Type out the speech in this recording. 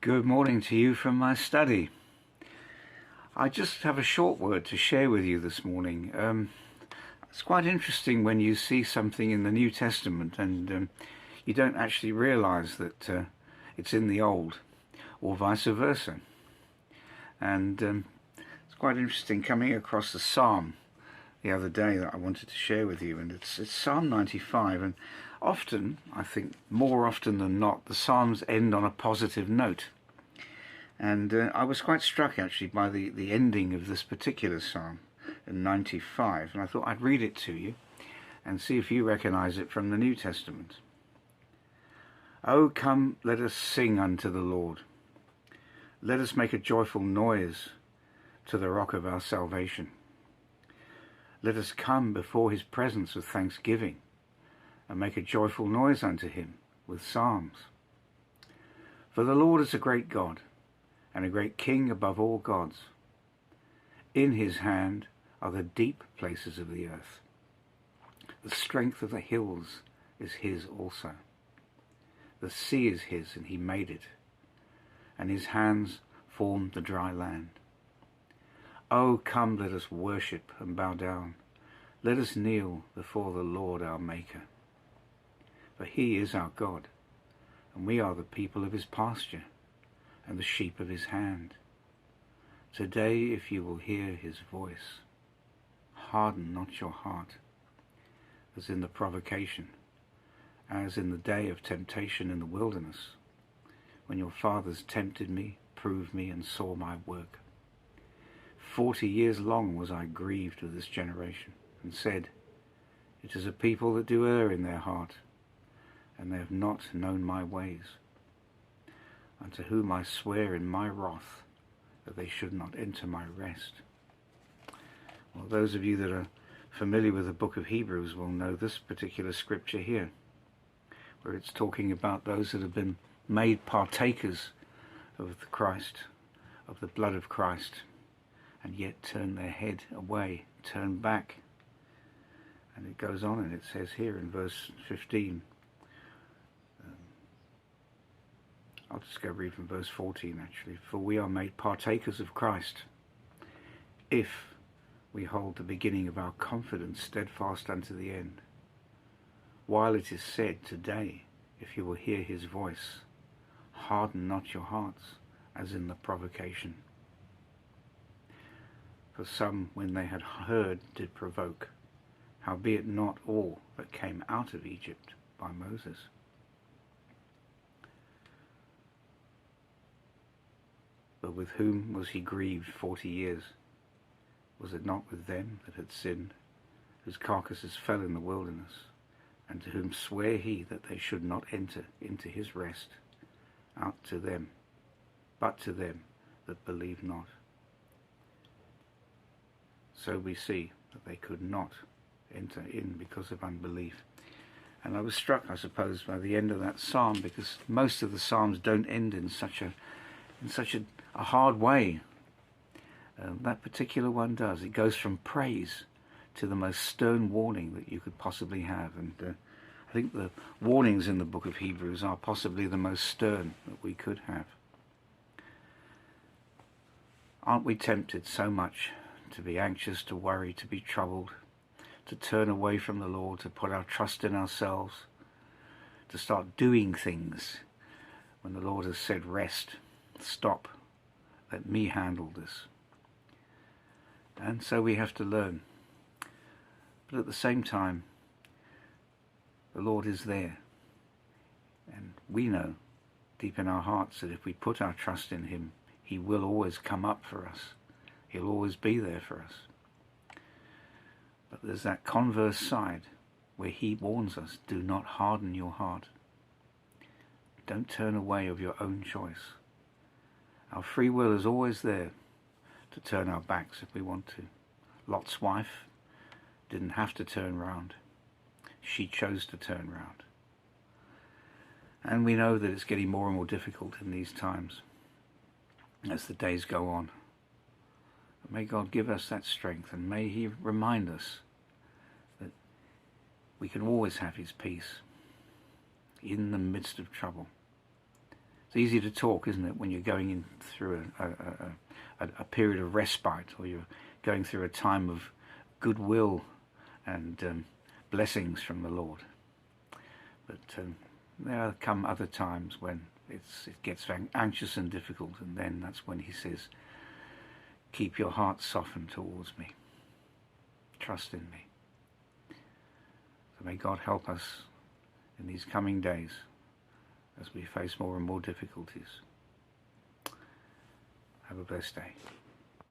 Good morning to you from my study. I just have a short word to share with you this morning. It's quite interesting when you see something in the New Testament and you don't actually realize that it's in the Old, or vice versa. And it's quite interesting coming across the Psalm the other day that I wanted to share with you, and it's Psalm 95, and often, I think more often than not, the Psalms end on a positive note. And I was quite struck actually by the ending of this particular Psalm in 95, and I thought I'd read it to you and see if you recognize it from the New Testament. "O come, let us sing unto the Lord. Let us make a joyful noise to the rock of our salvation. Let us come before his presence with thanksgiving, and make a joyful noise unto him with psalms. For the Lord is a great God, and a great King above all gods. In his hand are the deep places of the earth. The strength of the hills is his also. The sea is his, and he made it, and his hands formed the dry land. O come, let us worship and bow down. Let us kneel before the Lord our Maker. For he is our God, and we are the people of his pasture, and the sheep of his hand. Today, if you will hear his voice, harden not your heart, as in the provocation, as in the day of temptation in the wilderness, when your fathers tempted me, proved me, and saw my work. 40 years long was I grieved with this generation, and said, It is a people that do err in their heart, and they have not known my ways, unto whom I swear in my wrath that they should not enter my rest." Well, those of you that are familiar with the book of Hebrews will know this particular scripture here, where it's talking about those that have been made partakers of the Christ, of the blood of Christ, and yet turn their head away, turn back. And it goes on and it says here in verse 15, I'll just go read from verse 14 actually. "For we are made partakers of Christ, if we hold the beginning of our confidence steadfast unto the end. While it is said, Today, if you will hear his voice, harden not your hearts, as in the provocation. For some, when they had heard, did provoke, howbeit not all that came out of Egypt by Moses. But with whom was he grieved 40 years? Was it not with them that had sinned, whose carcasses fell in the wilderness, and to whom sware he that they should not enter into his rest, but to them that believe not? So we see that they could not enter in because of unbelief." And I was struck, I suppose, by the end of that psalm, because most of the psalms don't end in such a hard way. That particular one does. It goes from praise to the most stern warning that you could possibly have. And I think the warnings in the book of Hebrews are possibly the most stern that we could have. Aren't we tempted so much to be anxious, to worry, to be troubled, to turn away from the Lord, to put our trust in ourselves, to start doing things when the Lord has said, rest, stop, let me handle this? And so we have to learn. But at the same time, the Lord is there. And we know deep in our hearts that if we put our trust in him, he will always come up for us. He'll always be there for us. But there's that converse side where he warns us, do not harden your heart. Don't turn away of your own choice. Our free will is always there to turn our backs if we want to. Lot's wife didn't have to turn round. She chose to turn round. And we know that it's getting more and more difficult in these times as the days go on. But may God give us that strength, and may he remind us that we can always have his peace in the midst of trouble. It's easy to talk, isn't it, when you're going in through a period of respite, or you're going through a time of goodwill and blessings from the Lord. But there come other times when it gets anxious and difficult, and then that's when he says, keep your heart softened towards me. Trust in me. So may God help us in these coming days as we face more and more difficulties. Have a blessed day.